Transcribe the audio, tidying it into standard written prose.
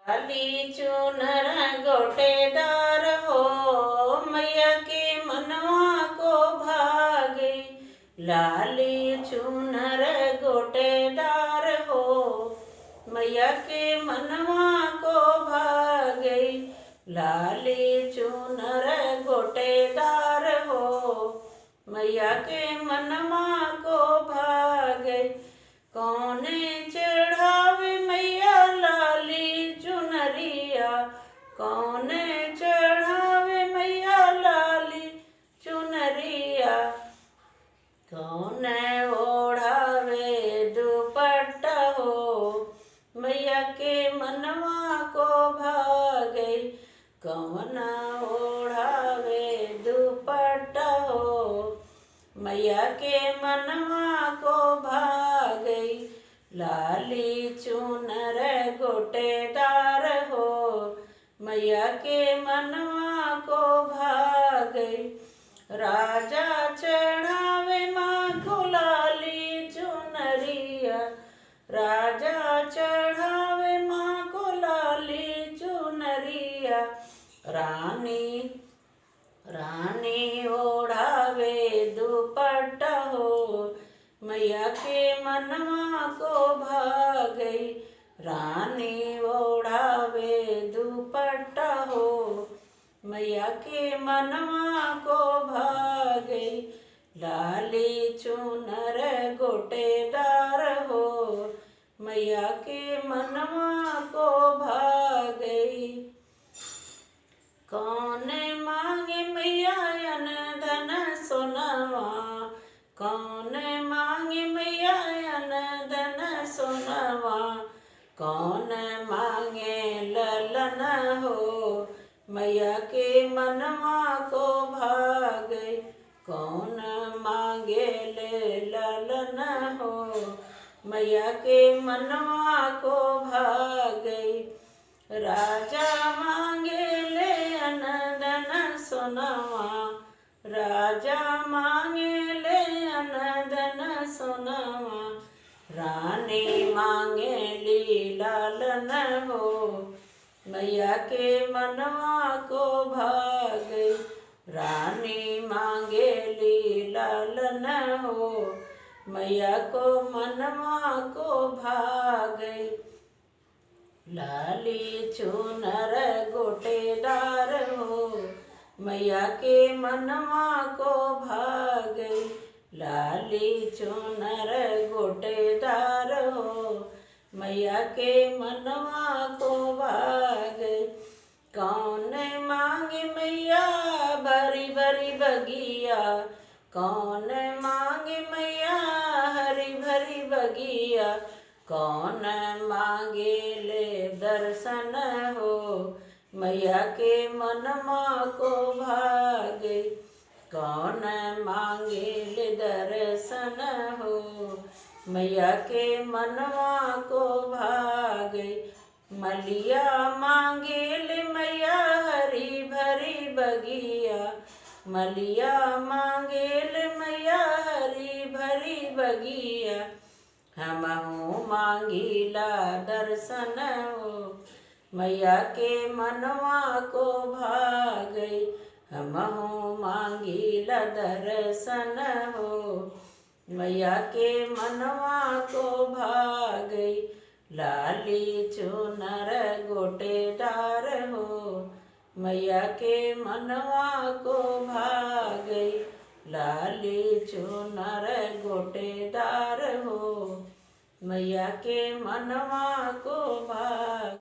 लाली चुनर गोटेदार हो, मैया के मनवा को भागे। लाली चुनर गोटेदार हो, मैया के मनवा को भागे। लाली चुनर गोटेदार हो, मैया के मनवा को भागे। कौने चढ़ावे मैया लाली चुनरिया, कौने चढ़ावे मैया लाली चुनरिया। कौन ओढ़ावे दुपट्टा हो, मैया के मनवा को भागे। कौन ओढ़ावे दुपट्टा हो, मैया के मनवा को भागे। लाली चुनर गोटेदार हो, मैया के मनवा को भागे। राजा चढ़ावे माँ को लाली चुनरिया, राजा चढ़ावे माँ को लाली चुनरिया। रानी रानी ओढ़ावे दुपट्टा हो, मैया के मनवा को भागे। रानी ओढ़ावे दुपट्टा हो, मैया के मनवा को भागे। लाली चुनर गोटेदार हो, मैया के मनवा को भागे। कौन मांगे मैया अन धन सोनवा, कौन मांगे मैया अन धन सोनवा। कौन मांगे ललन हो, मैया के मनवा को भागे। कौन मांगे ले ललन हो, मैया के मनवा को भागे। राजा मांगे ले अन धन सोनवा, राजा मांगे ले अन धन सोनवा। रानी मांगे ली लालन हो, मैया के मनवा को भागे। रानी मांगे ली लालन हो, मैया को मनवा को भागे। लाली चुनर गोटेदार हो, मैया के मनवा को भागे। लाली चुनर गोटेदार हो, मैया के मनवा को भागे। कौन मांगे मैया भरी भरी बगिया, कौन मांगे मैया हरी भरी बगिया। कौन मांगे ले दर्शन हो, मैया के मनवा को भागे। कौन मांगे ले दर्शन हो, मैया के मनवा को भागे। मलिया मांगे ले मैया हरी भरी बगिया, मलिया मांगे ले मैया हरी भरी बगिया। हमहू मांगीला दर्शन हो, मैया के मनवा को भागे। हमहू मांगीला दर्शन हो, मैया के मनवा को भागे। लाली चुनर गोटेदार हो, मैया के मनवा को भागे। लाली चुनर गोटेदार हो, मैया के मनवा को भागे।